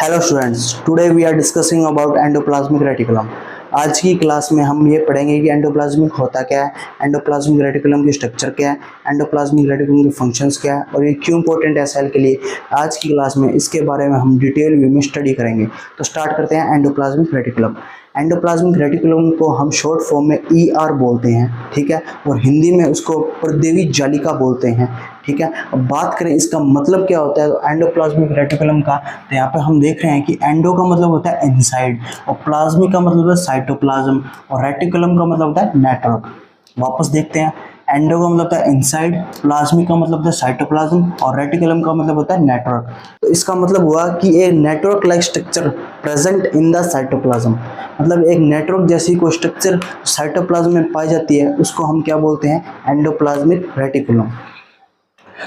Hello students, today we are discussing about endoplasmic reticulum. आज की class में हम ये पढ़ेंगे कि एंडोप्लाज्मिक होता क्या है, एंडोप्लाज्मिक रेटिकुलम की स्ट्रक्चर क्या है, एंडोप्लाज्मिक रेटिकुलम के फंक्शंस क्या है और ये क्यों इंपॉर्टेंट है सेल के लिए। आज की क्लास में इसके बारे में हम डिटेल वे में स्टडी करेंगे। तो स्टार्ट करते हैं एंडोप्लाज्मिक रेटिकुलम। एंडोप्लाज्मिक रेटिकुलम को हम शॉर्ट फॉर्म में ER बोलते हैं, ठीक है, और हिंदी में उसको परदेवी जालिका बोलते हैं, ठीक है। अब बात करें इसका मतलब क्या होता है तो एंडोप्लाज्मिक रेटिकुलम का, तो यहाँ पे हम देख रहे हैं कि एंडो का मतलब होता है इनसाइड और प्लाज्मिक का मतलब होता है साइटोप्लाज्म और रेटिकुलम का मतलब होता है नेटवर्क। वापस देखते हैं, एंडो का मतलब होता है इनसाइड, प्लाज्मिक का मतलब होता है साइटोप्लाज्म और रेटिकुलम का मतलब होता है नेटवर्क। तो इसका मतलब हुआ कि a network like structure present in the cytoplasm, मतलब एक नेटवर्क जैसी कोई स्ट्रक्चर साइटोप्लाज्म में पाई जाती है उसको हम क्या बोलते हैं, एंडोप्लाज्मिक रेटिकुलम।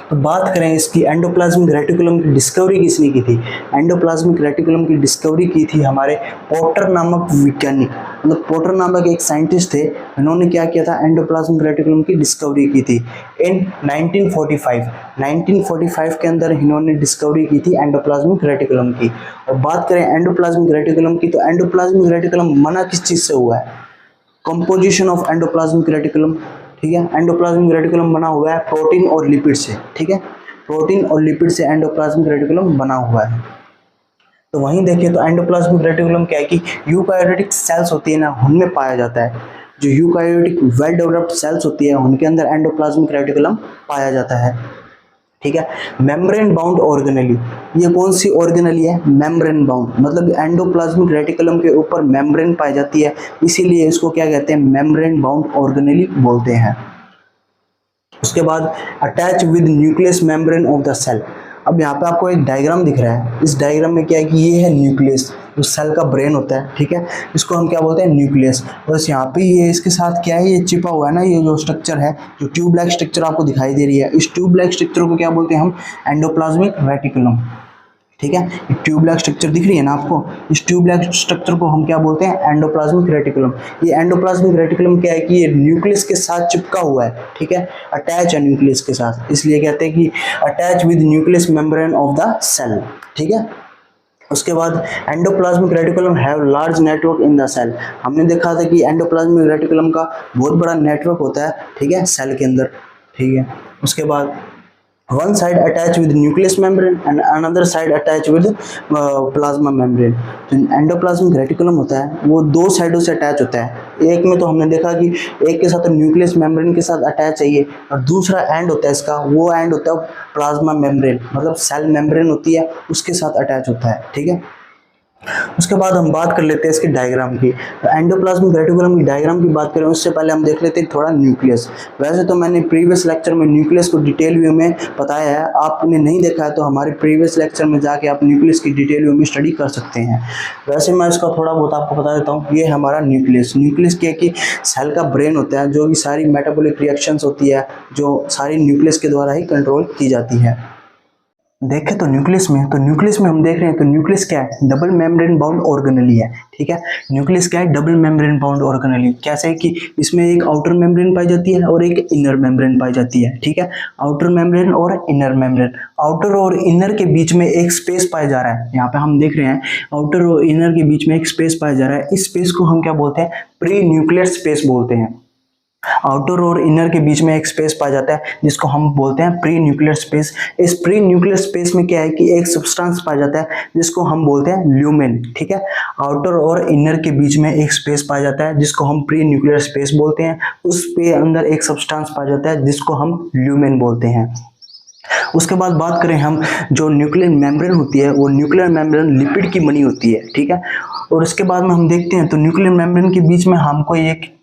तो बात करें इसकी एंडोप्लाज्मिक रेटिकुलम की डिस्कवरी किसने की थी। एंडोप्लाज्मिक रेटिकुलम की डिस्कवरी की थी हमारे पोर्टर नामक वैज्ञानिक, मतलब पोर्टर नामक एक साइंटिस्ट थे। इन्होंने क्या किया था, एंडोप्लाज्मिक रेटिकुलम की डिस्कवरी की थी इन 1945 के अंदर इन्होंने डिस्कवरी की थी एंडोप्लाज्मिक रेटिकुलम की। और बात करें एंडोप्लाज्मिक रेटिकुलम की, तो एंडोप्लाज्मिक रेटिकुलम बना किस चीज से हुआ है, कंपोजिशन ऑफ एंडोप्लाज्मिक रेटिकुलम, ठीक है। एंडोप्लाज्मिक रेटिकुलम बना हुआ है प्रोटीन और लिपिड से, ठीक है, प्रोटीन और लिपिड से एंडोप्लाज्मिक रेटिकुलम बना हुआ है। तो वहीं देखिए तो एंडोप्लाज्मिक रेटिकुलम क्या है कि यूकारियोटिक सेल्स होती है ना, उनमें पाया जाता है। जो यूकारियोटिक वेल डेवलप्ड सेल्स होती है उनके अंदर एंडोप्लाज्मिक रेटिकुलम पाया जाता है, ठीक है। मेम्ब्रेन बाउंड ऑर्गेनेली, ये कौन सी ऑर्गेनेली है, मेम्ब्रेन बाउंड, मतलब एंडोप्लाज्मिक रेटिकुलम के ऊपर मेम्ब्रेन पाई जाती है, इसीलिए इसको क्या कहते हैं, मेम्ब्रेन बाउंड ऑर्गेनेली बोलते हैं। उसके बाद attach with nucleus membrane of the cell. अब यहाँ पे आपको एक डायग्राम दिख रहा है, इस डायग्राम में क्या है कि ये है न्यूक्लियस, जो सेल का ब्रेन होता है, ठीक है, इसको हम क्या बोलते हैं, न्यूक्लियस। बस यहाँ पे ये इसके साथ क्या है, ये चिपा हुआ है ना, ये जो स्ट्रक्चर है, जो ट्यूब लाइक स्ट्रक्चर आपको दिखाई दे रही है, इस ट्यूब लाइक स्ट्रक्चर को क्या बोलते हैं हम, एंडोप्लाज्मिक रेटिकुलम, ठीक है। ट्यूब लाइक स्ट्रक्चर दिख रही है ना आपको, इस ट्यूब लाइक स्ट्रक्चर को हम क्या बोलते हैं, एंडोप्लाज्मिक रेटिकुलम। ये एंडोप्लाज्मिक रेटिकुलम क्या है कि ये न्यूक्लियस के साथ चिपका हुआ है, ठीक है, अटैच है न्यूक्लियस के साथ, इसलिए कहते हैं कि attach with nucleus membrane of the cell, ठीक है। उसके बाद endoplasmic reticulum have large network in the cell. हमने देखा था कि एंडोप्लाज्मिक रेटिकुलम का बहुत बड़ा नेटवर्क होता है, ठीक है, सेल के अंदर, ठीक है। उसके बाद one side attached with nucleus membrane and another side attached with plasma membrane। तो एंडोप्लाज्मिक रेटिकुलम होता है वो दो साइडों से अटैच होता है। एक में तो हमने देखा कि एक के साथ तो न्यूक्लियस मेम्ब्रेन के साथ अटैच चाहिए, और दूसरा एंड होता है इसका, वो एंड होता है प्लाज्मा मेम्ब्रेन, मतलब सेल मेम्ब्रेन होती है उसके साथ अटैच होता है, ठीक है। उसके बाद हम बात कर लेते हैं इसके डायग्राम की। तो एंडोप्लाज्मिक रेटिकुलम की डायग्राम की बात करें उससे पहले हम देख लेते हैं थोड़ा न्यूक्लियस। वैसे तो मैंने प्रीवियस लेक्चर में न्यूक्लियस को डिटेल व्यू में बताया है, आपने नहीं देखा है तो हमारे प्रीवियस लेक्चर में जाके आप न्यूक्लियस की डिटेल व्यू में स्टडी कर सकते हैं। वैसे मैं इसका थोड़ा बहुत आपको बता देता हूँ। ये हमारा न्यूक्लियस, न्यूक्लियस क्या है कि सेल का ब्रेन होता है, जो भी सारी मेटाबॉलिक रिएक्शंस होती है जो सारी न्यूक्लियस के द्वारा ही कंट्रोल की जाती है। देखें तो न्यूक्लियस में हम देख रहे हैं तो न्यूक्लियस क्या है, डबल मेम्ब्रेन बाउंड ऑर्गेनेली है, ठीक है। न्यूक्लियस क्या है, डबल मेम्ब्रेन बाउंड ऑर्गेनेली। कैसे कि इसमें एक आउटर मेम्ब्रेन पाई जाती है और एक इनर मेम्ब्रेन पाई जाती है, ठीक है। आउटर मेम्ब्रेन और इनर मेम्ब्रेन, आउटर और इनर के बीच में एक स्पेस पाया जा रहा है। यहाँ पे हम देख रहे हैं आउटर और इनर के बीच में एक स्पेस पाया जा रहा है। इस स्पेस को हम क्या बोलते हैं, प्री न्यूक्लियर स्पेस बोलते हैं। आउटर और इनर के बीच में एक स्पेस पाया जाता है जिसको हम बोलते हैं प्री न्यूक्लियर स्पेस। इस प्री न्यूक्लियर स्पेस में क्या है कि एक सब्सटेंस पाया जाता है जिसको हम बोलते हैं ल्यूमेन, ठीक है। आउटर और इनर के बीच में एक स्पेस पाया जाता है जिसको हम प्री न्यूक्लियर स्पेस बोलते हैं। उस पे अंदर एक सब्सटेंस पाया जाता है जिसको हम ल्यूमेन बोलते हैं। उसके बाद बात करें हम, जो न्यूक्लियर मेम्ब्रेन होती है वो न्यूक्लियर मेम्ब्रेन लिपिड की बनी होती है, ठीक है। और उसके बाद में हम देखते हैं तो न्यूक्लियर मेम्ब्रेन के बीच में हमको एक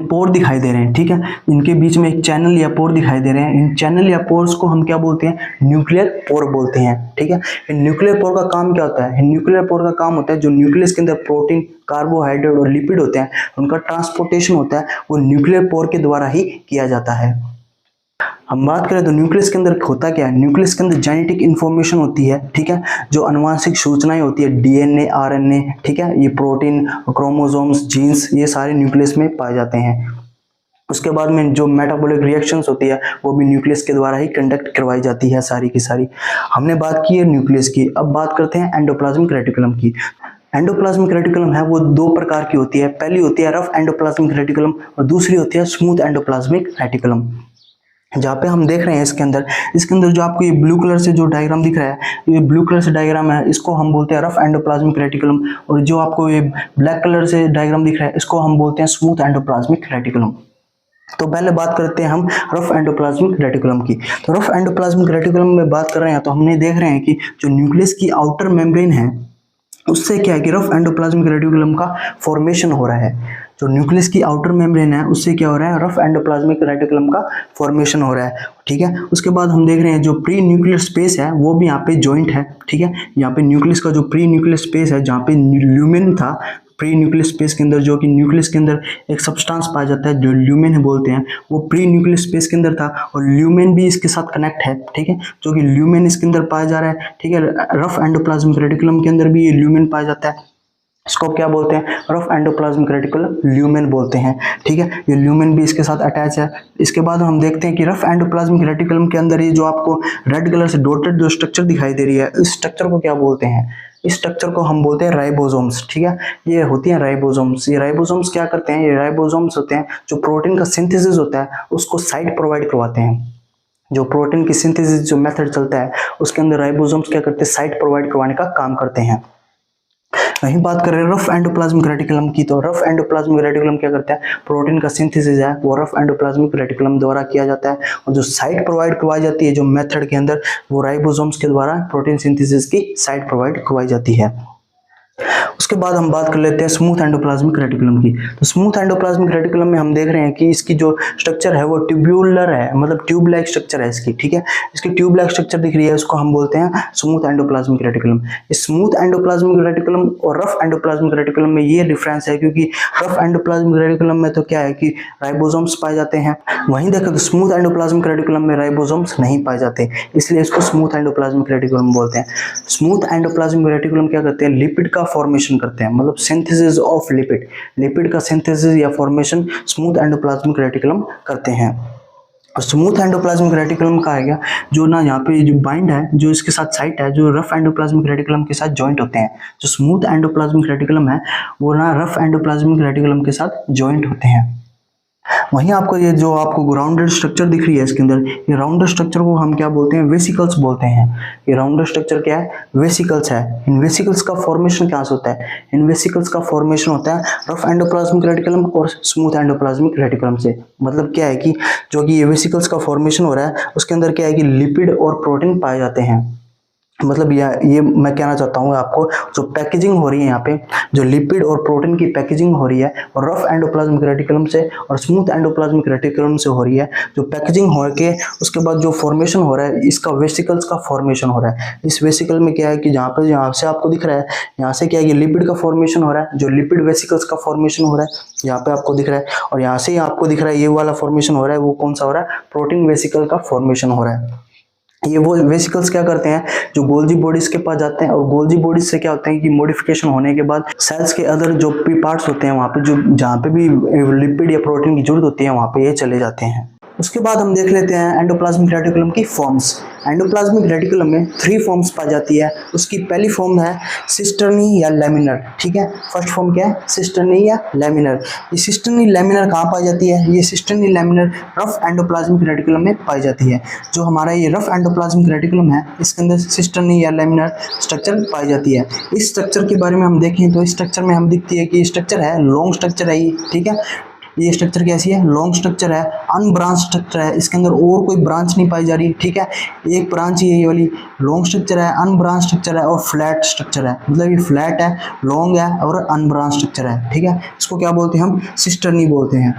पोर दिखाई दे रहे हैं, ठीक है। इनके बीच में एक चैनल या पोर दिखाई दे रहे हैं। इन चैनल या पोर्स को हम क्या बोलते हैं, न्यूक्लियर पोर बोलते हैं, ठीक है। इन न्यूक्लियर पोर का काम क्या होता है, न्यूक्लियर पोर का काम होता है जो न्यूक्लियस के अंदर प्रोटीन, कार्बोहाइड्रेट और लिपिड होते हैं उनका ट्रांसपोर्टेशन होता है, वो न्यूक्लियर पोर के द्वारा ही किया जाता है। हम बात करें तो न्यूक्लियस के अंदर होता क्या है, न्यूक्लियस के अंदर जेनेटिक इन्फॉर्मेशन होती है, ठीक है, जो अनुवांशिक सूचनाएं होती है, DNA, RNA, ठीक है, ये प्रोटीन, क्रोमोसोम्स, जीन्स, ये सारे न्यूक्लियस में पाए जाते हैं। उसके बाद में जो मेटाबॉलिक रिएक्शंस होती है वो भी न्यूक्लियस के द्वारा ही कंडक्ट करवाई जाती है सारी की सारी। हमने बात की है न्यूक्लियस की, अब बात करते हैं एंडोप्लाज्मिक रेटिकुलम की। एंडोप्लाज्मिक रेटिकुलम है वो दो प्रकार की होती है, पहली होती है रफ एंडोप्लाज्मिक रेटिकुलम और दूसरी होती है स्मूथ एंडोप्लाज्मिक रेटिकुलम। जहाँ पे हम देख रहे हैं इसके अंदर जो आपको ये ब्लू कलर से जो डायग्राम दिख रहा है, ये ब्लू कलर से डायग्राम है, इसको हम बोलते हैं रफ एंडोप्लाज्मिक रेटिकुलम। और जो आपको ये ब्लैक कलर से डायग्राम दिख रहा है, इसको हम बोलते हैं स्मूथ एंडोप्लाज्मिक रेटिकुलम। तो पहले बात करते हैं हम रफ एंडोप्लाज्मिक रेटिकुलम की। तो रफ एंडोप्लाज्मिक रेटिकुलम में बात कर रहे हैं तो हमने देख रहे हैं कि जो न्यूक्लियस की आउटर मेम्ब्रेन है उससे क्या है कि रफ एंडोप्लाज्मिक रेटिकुलम का फॉर्मेशन हो रहा है। जो न्यूक्लियस की आउटर मेम्ब्रेन है उससे क्या हो रहा है, रफ एंडोप्लाज्मिक रेटिकुलम का फॉर्मेशन हो रहा है। ठीक है, उसके बाद हम देख रहे हैं जो प्री न्यूक्लियर स्पेस है वो भी यहाँ पे जॉइंट है। ठीक है, यहाँ पे न्यूक्लियस का जो प्री न्यूक्लियर स्पेस है जहाँ पे ल्यूमेन था, प्री न्यूक्लियर स्पेस के अंदर जो कि न्यूक्लियस के अंदर एक सब्सटेंस पाया जाता है जो ल्यूमेन है बोलते हैं, वो प्री न्यूक्लियर स्पेस के अंदर था और ल्यूमेन भी इसके साथ कनेक्ट है। ठीक है, जो कि ल्यूमेन इसके अंदर पाया जा रहा है। ठीक है, रफ एंडोप्लाज्मिक रेटिकुलम के अंदर भी ये ल्यूमेन पाया जाता है, इसको क्या बोलते हैं, रफ एंडोप्लाज्मिक रेटिकुलम ल्यूमेन बोलते हैं। ठीक है, ये ल्यूमेन भी इसके साथ अटैच है। इसके बाद हम देखते हैं कि रफ एंडोप्लाज्मिक रेटिकुलम के अंदर ये जो आपको रेड कलर से डॉटेड जो स्ट्रक्चर दिखाई दे रही है, इस स्ट्रक्चर को क्या बोलते हैं, इस स्ट्रक्चर को हम बोलते हैं राइबोसोम्स। ठीक है, ये होती हैं राइबोसोम्स। ये राइबोसोम्स क्या करते हैं, ये राइबोसोम्स होते हैं जो प्रोटीन का सिंथेसिस होता है उसको साइट प्रोवाइड करवाते हैं। जो प्रोटीन की सिंथेसिस जो मेथड चलता है उसके अंदर राइबोसोम्स क्या करते हैं, साइट प्रोवाइड करवाने का काम करते हैं। वहीं बात कर रहे हैं रफ एंडोप्लाज्मिक रेटिकुलम की, तो रफ एंडोप्लाज्मिक रेटिकुलम क्या करता है, प्रोटीन का सिंथेसिस है वो रफ एंडोप्लाज्मिक रेटिकुलम द्वारा किया जाता है और जो साइट प्रोवाइड करवाई जाती है जो मेथड के अंदर, वो राइबोसोम्स के द्वारा प्रोटीन सिंथेसिस की साइट प्रोवाइड करवाई जाती है। उसके बाद हम बात कर लेते हैं स्मूथ एंडोप्लाज्मिक रेटिकुलम की। तो स्मूथ एंडोप्लाज्मिक रेटिकुलम में हम देख रहे हैं कि इसकी जो स्ट्रक्चर है वो ट्यूब्यूलर है, मतलब ट्यूब लाइक स्ट्रक्चर है इसकी। ठीक है, इसकी ट्यूब लाइक स्ट्रक्चर दिख रही है, उसको हम बोलते हैं स्मूथ एंडोप्लाज्मिक रेटिकुलम। इस स्मूथ एंडोप्लाज्मिक रेटिकुलम और रफ एंडोप्लाज्मिक रेटिकुलम में ये डिफरेंस है, क्योंकि रफ एंडोप्लाज्मिक रेटिकुलम में तो क्या है कि राइबोसोम्स पाए जाते हैं, वहीं देखो तो स्मूथ एंडोप्लाज्मिक रेटिकुलम में राइबोसोम्स नहीं पाए जाते, इसलिए इसको स्मूथ एंडोप्लाज्मिक रेटिकुलम बोलते हैं। स्मूथ एंडोप्लाज्मिक रेटिकुलम क्या करते हैं, लिपिड का फॉर्मेशन करते हैं, मतलब सिंथेसिस ऑफ लिपिड का सिंथेसिस या फॉर्मेशन स्मूथ एंडोप्लाज्मिक रेटिकुलम करते हैं। और स्मूथ एंडोप्लाज्मिक रेटिकुलम का है क्या, जो ना यहाँ पे जो बाइंड है, जो इसके साथ साइट है, जो रफ एंडोप्लाज्मिक रेटिकुलम के साथ जॉइंट होते हैं। जो स्मूथ एंडोप्लाज्मिक रेटिकुलम है वो ना रफ एंडोप्लाज्मिक रेटिकुलम के साथ जॉइंट होते हैं। वहीं आपको ये जो आपको राउंडेड स्ट्रक्चर दिख रही है इसके अंदर, ये राउंडेड स्ट्रक्चर को हम क्या बोलते हैं, वेसिकल्स बोलते हैं। ये राउंडेड स्ट्रक्चर क्या है, वेसिकल्स है। इन वेसिकल्स का फॉर्मेशन क्या होता है, इन वेसिकल्स का फॉर्मेशन होता है रफ एंडोप्लाज्मिक रेटिकुलम और स्मूथ एंडोप्लाज्मिक रेटिकुलम से। मतलब क्या है कि जो कि ये वेसिकल्स का फॉर्मेशन हो रहा है उसके अंदर क्या है कि लिपिड और प्रोटीन पाए जाते हैं। मतलब ये मैं कहना चाहता हूँ आपको, जो पैकेजिंग हो रही है यहाँ पे, जो लिपिड और प्रोटीन की पैकेजिंग हो रही है और रफ एंडोप्लाज्मिक रेटिकुलम से और स्मूथ एंडोप्लाज्मिक रेटिकुलम से हो रही है, जो पैकेजिंग हो के उसके बाद जो फॉर्मेशन हो रहा है, इसका वेसिकल्स का फॉर्मेशन हो रहा है। इस वेसिकल में क्या है कि यहाँ से आपको दिख रहा है, यहाँ से क्या है कि लिपिड का फॉर्मेशन हो रहा है, जो लिपिड वेसिकल्स का फॉर्मेशन हो रहा है यहाँ पे आपको दिख रहा है, और यहाँ से आपको दिख रहा है ये वाला फॉर्मेशन हो रहा है, वो कौन सा हो रहा है, प्रोटीन वेसिकल का फॉर्मेशन हो रहा है। ये वो वेसिकल्स क्या करते हैं, जो गोल्जी बॉडीज के पास जाते हैं, और गोल्जी बॉडीज से क्या होता है कि मॉडिफिकेशन होने के बाद सेल्स के अदर जो भी पार्ट्स होते हैं वहाँ पे, जो जहाँ पे भी लिपिड या प्रोटीन की जरूरत होती है वहाँ पे ये चले जाते हैं। उसके बाद हम देख लेते हैं एंडोप्लाज्मिक रेटिकुलम की फॉर्म्स। एंडोप्लाज्मिक रेटिकुलम में 3 फॉर्म्स पाई जाती है। उसकी पहली फॉर्म है सिस्टर्नी या लैमिनर। ठीक है, फर्स्ट फॉर्म क्या है, सिस्टर्नी या लैमिनर। ये सिस्टर्नी लैमिनर कहाँ पाई जाती है, ये cisternae laminar rough endoplasmic reticulum में पाई जाती है। जो हमारा ये रफ एंडोप्लाज्मिक रेटिकुलम है इसके अंदर सिस्टर्नी या लैमिनर स्ट्रक्चर पाई जाती है। इस स्ट्रक्चर के बारे में हम देखें तो इस स्ट्रक्चर में हम दिखती है कि स्ट्रक्चर है लॉन्ग स्ट्रक्चर है ये। ठीक है, ये स्ट्रक्चर कैसी है, लॉन्ग स्ट्रक्चर है, अनब्रांच स्ट्रक्चर है, इसके अंदर और कोई ब्रांच नहीं पाई जा रही। ठीक है, एक ब्रांच ही है ये वाली, लॉन्ग स्ट्रक्चर है, अनब्रांच स्ट्रक्चर है और फ्लैट स्ट्रक्चर है। मतलब ये फ्लैट है, लॉन्ग है और अनब्रांच स्ट्रक्चर है। ठीक है, इसको क्या बोलते हैं हम, सिस्टर्नी बोलते हैं।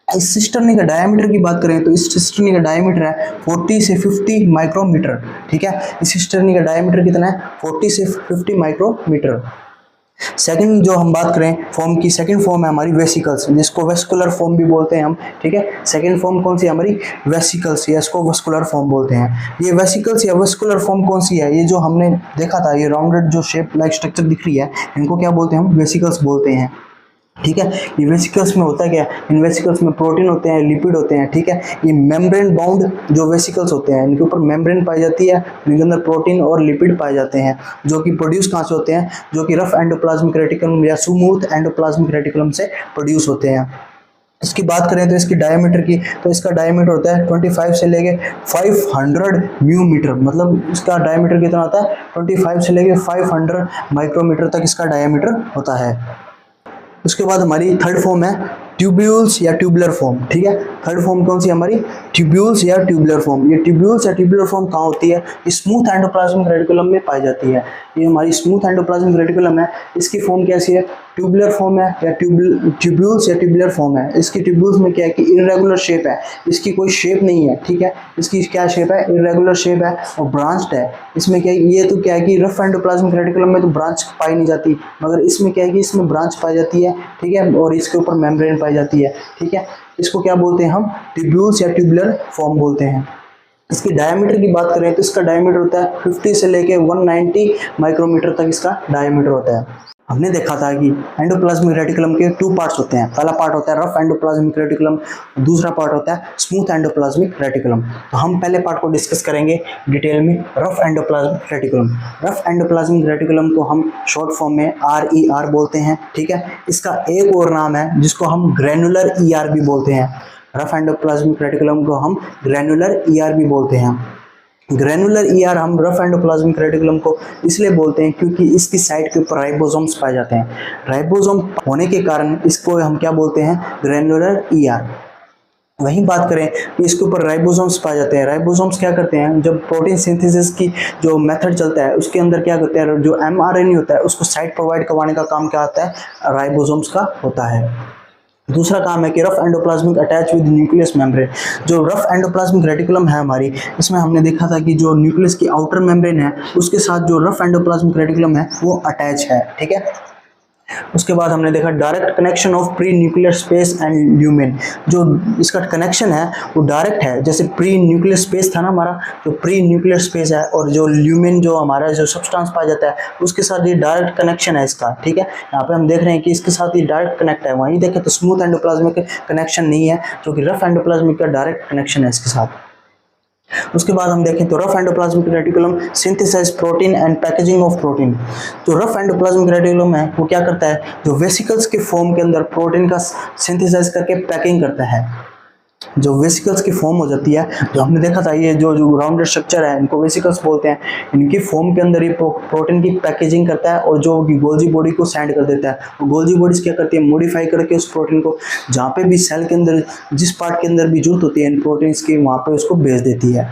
इस सिस्टर्नी का डायमीटर की बात करें तो इस सिस्टर्नी का डायमीटर है 40 से 50 माइक्रोमीटर। ठीक है, इस सिस्टर्नी का डायमीटर कितना है, 40 से 50 माइक्रोमीटर। सेकंड जो हम बात करें फॉर्म की, सेकंड फॉर्म है हमारी वेसिकल्स, जिसको वेस्कुलर फॉर्म भी बोलते हैं हम। ठीक है, सेकंड फॉर्म कौन सी है हमारी, वेसिकल्स, या इसको वेस्कुलर फॉर्म बोलते हैं। ये वेसिकल्स या वेस्कुलर फॉर्म कौन सी है, ये जो हमने देखा था, ये राउंडेड जो शेप लाइक स्ट्रक्चर दिख रही है, इनको क्या बोलते हैं हम, वेसिकल्स बोलते हैं। ठीक है। ये वेसिकल्स में होता क्या है, इन वेसिकल्स में प्रोटीन होते हैं, लिपिड होते हैं, ठीक है। ये मेम्ब्रेन बाउंड जो वेसिकल्स होते हैं, इनके ऊपर मेम्ब्रेन पाई जाती है, इनके अंदर प्रोटीन और लिपिड पाए जाते हैं, जो कि प्रोड्यूस कहाँ से होते हैं, जो कि रफ एंडोप्लाज्मिक रेटिकुलम या स्मूथ एंडोप्लाज्मिक रेटिकुलम से प्रोड्यूस होते हैं। इसकी बात करें तो इसकी डायमीटर की, तो इसका डायमीटर होता है 25 से लेके 500 म्यूमीटर, मतलब इसका डायमीटर कितना होता है, 25 से लेके 500 माइक्रोमीटर तक इसका डायमीटर होता है। उसके बाद हमारी थर्ड फॉर्म है ट्यूब्यूल्स या ट्यूबुलर फॉर्म, ठीक है। थर्ड फॉर्म कौन सी है हमारी, ट्यूब्यूल्स या ट्यूबुलर फॉर्म। ये ट्यूब्यूल्स या ट्यूबुलर फॉर्म कहाँ होती है, स्मूथ एंडोप्लाज्मिक रेटिकुलम में पाई जाती है। ये हमारी स्मूथ एंडोप्लाज्मिक रेटिकुलम है, इसकी फॉर्म कैसी है, ट्यूबुलर फॉर्म है या ट्यूब्यूल्स या ट्यूबुलर फॉर्म है। इसकी ट्यूब्यूल्स में क्या है कि इरेगुलर शेप है, इसकी कोई शेप नहीं है, ठीक है। इसकी क्या शेप है, इरेगुलर शेप है और ब्रांच्ड है। इसमें क्या है, ये तो क्या है कि रफ एंडोप्लाज्मिक रेटिकुलम में तो ब्रांच पाई नहीं जाती, मगर इसमें क्या है कि इसमें ब्रांच पाई जाती है, ठीक है, और इसके ऊपर मेम्ब्रेन पाई जाती है, ठीक है। इसको क्या बोलते हैं हम, ट्यूब्यूल्स या ट्यूबुलर फॉर्म बोलते हैं। इसकी डायमीटर की बात करें तो इसका डायमीटर होता है 50 से लेके 190 माइक्रोमीटर तक इसका डायमीटर होता है। हमने देखा था कि एंडोप्लाज्मिक रेटिकुलम के 2 पार्ट्स होते हैं, पहला पार्ट होता है रफ एंडोप्लाज्मिक रेटिकुलम, दूसरा पार्ट होता है स्मूथ एंडोप्लाज्मिक रेटिकुलम। तो हम पहले पार्ट को डिस्कस करेंगे डिटेल में, rough endoplasmic reticulum. Rough endoplasmic reticulum को हम शॉर्ट फॉर्म में RER बोलते हैं, ठीक है। इसका एक और नाम है जिसको हम ग्रैनुलर ER भी बोलते हैं। रफ एंडोप्लाज्मिक रेटिकुलम को हम ग्रैनुलर ER भी बोलते हैं। ग्रैनुलर ER हम रफ एंडोप्लाज्मिक रेटिकुलम को इसलिए बोलते हैं क्योंकि इसकी साइड के ऊपर राइबोसोम्स पाए जाते हैं। राइबोसोम होने के कारण इसको हम क्या बोलते हैं, ग्रैनुलर ER। वहीं बात करें कि इसके ऊपर राइबोसोम्स पाए जाते हैं। राइबोसोम्स क्या करते हैं, जब प्रोटीन सिंथेसिस की जो मेथड चलता है उसके अंदर क्या करते हैं, जो mRNA होता है उसको साइड प्रोवाइड करवाने का काम क्या आता है, राइबोसोम्स का होता है। दूसरा काम है कि rough endoplasmic attach with nucleus membrane. जो रफ एंडोप्लाज्मिक रेटिकुलम है हमारी, इसमें हमने देखा था कि जो न्यूक्लियस की आउटर मेम्ब्रेन है उसके साथ जो रफ एंडोप्लाज्मिक रेटिकुलम है वो अटैच है, ठीक है। उसके बाद हमने देखा direct connection of pre nuclear space and lumen. जो इसका कनेक्शन है वो डायरेक्ट है, जैसे प्री न्यूक्लियर स्पेस था ना हमारा, जो प्री न्यूक्लियर स्पेस है और जो ल्यूमेन जो हमारा जो सब्सटेंस पाया जाता है उसके साथ ये डायरेक्ट कनेक्शन है इसका, ठीक है। यहाँ पे हम देख रहे हैं कि इसके साथ ये डायरेक्ट कनेक्ट है। वहीं देखें तो स्मूथ एंडोप्लाज्मिक कनेक्शन नहीं है, जो कि रफ एंडोप्लाज्मिक का डायरेक्ट कनेक्शन है इसके साथ। उसके बाद हम देखें तो rough endoplasmic reticulum synthesize protein and packaging of protein. जो रफ एंडोप्लाज्मिक रेटिकुलम है वो क्या करता है, जो वेसिकल्स के फॉर्म के अंदर प्रोटीन का सिंथेसाइज करके पैकिंग करता है। जो वेसिकल्स की फॉर्म हो जाती है, जो हमने देखा था ये जो राउंडेड स्ट्रक्चर है इनको वेसिकल्स बोलते हैं। इनकी फॉर्म के अंदर ये प्रोटीन की पैकेजिंग करता है और जो गोल्जी बॉडी को सेंड कर देता है। गोल्जी बॉडीज क्या करती है, मॉडिफाई करके उस प्रोटीन को जहाँ पे भी सेल के अंदर जिस पार्ट के अंदर भी जरूरत होती है इन प्रोटीन्स की, वहाँ पे उसको भेज देती है।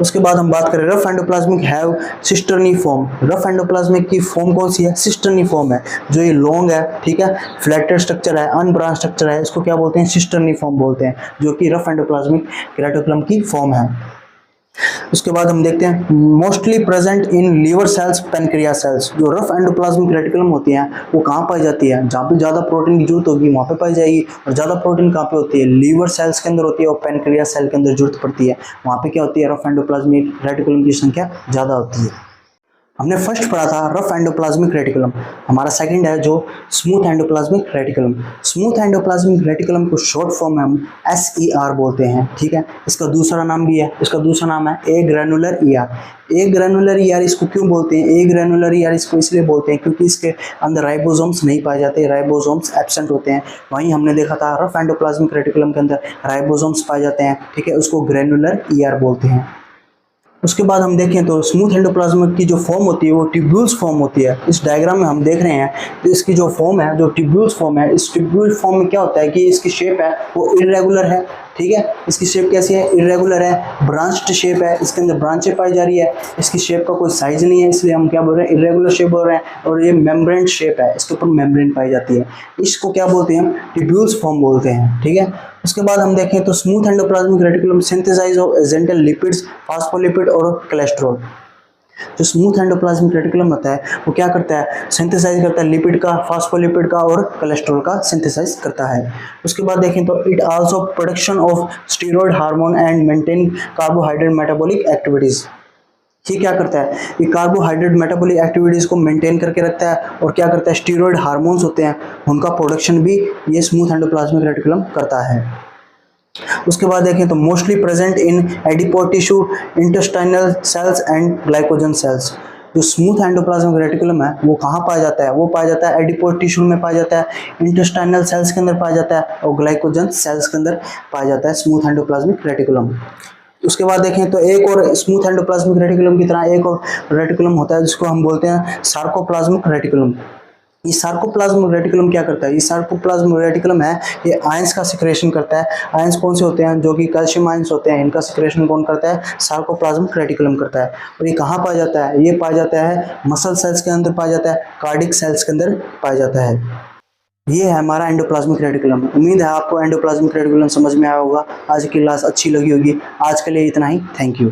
उसके बाद हम बात करें rough endoplasmic have cisternae form. Rough endoplasmic की फॉर्म कौन सी है, सिस्टर्नी फॉर्म है। जो ये लॉन्ग है, ठीक है, फ्लैटेड स्ट्रक्चर है, अनब्रांच स्ट्रक्चर है, इसको क्या बोलते हैं, सिस्टर्नी फॉर्म बोलते हैं, जो कि रफ एंडोप्लाज्मिक रेटिकुलम की फॉर्म है। उसके बाद हम देखते हैं mostly present in liver cells, pancreas cells. जो रफ एंडोप्लाज्मिक रेटिकुलम होती हैं वो कहाँ पाई जाती है, जहाँ पे ज़्यादा प्रोटीन की जरूरत होगी वहाँ पे पाई जाएगी। और ज़्यादा प्रोटीन कहाँ पे होती है, लीवर सेल्स के अंदर होती है और पेनक्रियास सेल के अंदर जरूरत पड़ती है, वहाँ पे क्या होती है, रफ एंडोप्लाज्मिक रेटिकुलम की संख्या ज़्यादा होती है। हमने फर्स्ट पढ़ा था रफ एंडोप्लाज्मिक रेटिकुलम। हमारा सेकंड है जो smooth endoplasmic reticulum. Smooth endoplasmic reticulum को शॉर्ट फॉर्म में हम SER बोलते हैं, ठीक है। इसका दूसरा नाम भी है, इसका दूसरा नाम है ए ग्रैनुलर ER। ए ग्रैनुलर ER इसको क्यों बोलते हैं, ए ग्रैनुलर ER इसको इसलिए बोलते हैं क्योंकि इसके अंदर राइबोसोम्स नहीं पाए जाते, राइबोसोम्स एब्सेंट होते हैं। वहीं हमने देखा था रफ एंडोप्लाज्मिक रेटिकुलम के अंदर राइबोसोम्स पाए जाते हैं, ठीक है, उसको ग्रैनुलर ER बोलते हैं। उसके बाद हम देखें तो स्मूथ एंडोप्लाज्मिक की जो फॉर्म होती है वो ट्यूब्यूल्स फॉर्म होती है। इस डायग्राम में हम देख रहे हैं तो इसकी जो फॉर्म है, जो ट्यूब्यूल्स फॉर्म है, इस ट्यूब्यूल फॉर्म में क्या होता है कि इसकी शेप है वो इरेगुलर है, ठीक है। इसकी शेप कैसी है, इरेगुलर है, ब्रांच्ड शेप है, इसके अंदर ब्रांचें पाई जा रही है। इसकी शेप का कोई साइज नहीं है, इसलिए हम क्या बोल रहे हैं, इरेगुलर शेप बोल रहे हैं। और ये मेम्ब्रेन शेप है, इसके ऊपर मेम्ब्रेन पाई जाती है, इसको क्या बोलते हैं, ट्यूब्यूल्स फॉर्म बोलते हैं, ठीक है। उसके बाद हम देखें तो smooth endoplasmic reticulum synthesize of essential lipids, phospholipid और कोलेस्ट्रॉल। जो स्मूथ एंडोप्लाज्मिक रेटिकुलम होता है वो क्या करता है, सिंथेसाइज करता है लिपिड का, फास्फोलिपिड का और कोलेस्ट्रॉल का सिंथेसाइज करता है। उसके बाद देखें तो it also production of steroid hormone and maintain carbohydrate metabolic activities. ये क्या करता है, ये कार्बोहाइड्रेट मेटाबॉलिक एक्टिविटीज़ को मेंटेन करके रखता है और क्या करता है, स्टीरॉयड हार्मोन्स होते हैं उनका प्रोडक्शन भी ये स्मूथ एंडोप्लाज्मिक रेटिकुलम करता है। उसके बाद देखें तो mostly present in adipose tissue, intestinal cells and glycogen cells. जो स्मूथ एंडोप्लाज्मिक रेटिकुलम है वो कहाँ पाया जाता है, वो पाया जाता है एडिपोज टिश्यू में पाया जाता है, इंटेस्टाइनल सेल्स के अंदर पाया जाता है और ग्लाइकोजन सेल्स के अंदर पाया जाता है स्मूथ एंडोप्लाज्मिक रेटिकुलम। उसके बाद देखें तो एक और स्मूथ एंडोप्लाज्मिक रेटिकुलम की तरह एक और रेटिकुलम होता है जिसको हम बोलते हैं सार्कोप्लाज्मिक रेटिकुलम। ये सार्कोप्लाज्मिक रेटिकुलम क्या करता है, ये सार्कोप्लाज्मिक रेटिकुलम है ये आयंस का सिक्रेशन करता है। आयंस कौन से होते हैं, जो कि कैल्शियम आयंस होते हैं, इनका सिक्रेशन कौन करता है, सार्कोप्लाज्मिक रेटिकुलम करता है। और ये कहाँ पाया जाता है, ये पाया जाता है मसल सेल्स के अंदर पाया जाता है, कार्डिक सेल्स के अंदर पाया जाता है। ये है हमारा एंडोप्लाज्मिक रेटिकुलम। उम्मीद है आपको एंडोप्लाज्मिक रेटिकुलम समझ में आया होगा। आज की क्लास अच्छी लगी होगी। आज के लिए इतना ही, थैंक यू।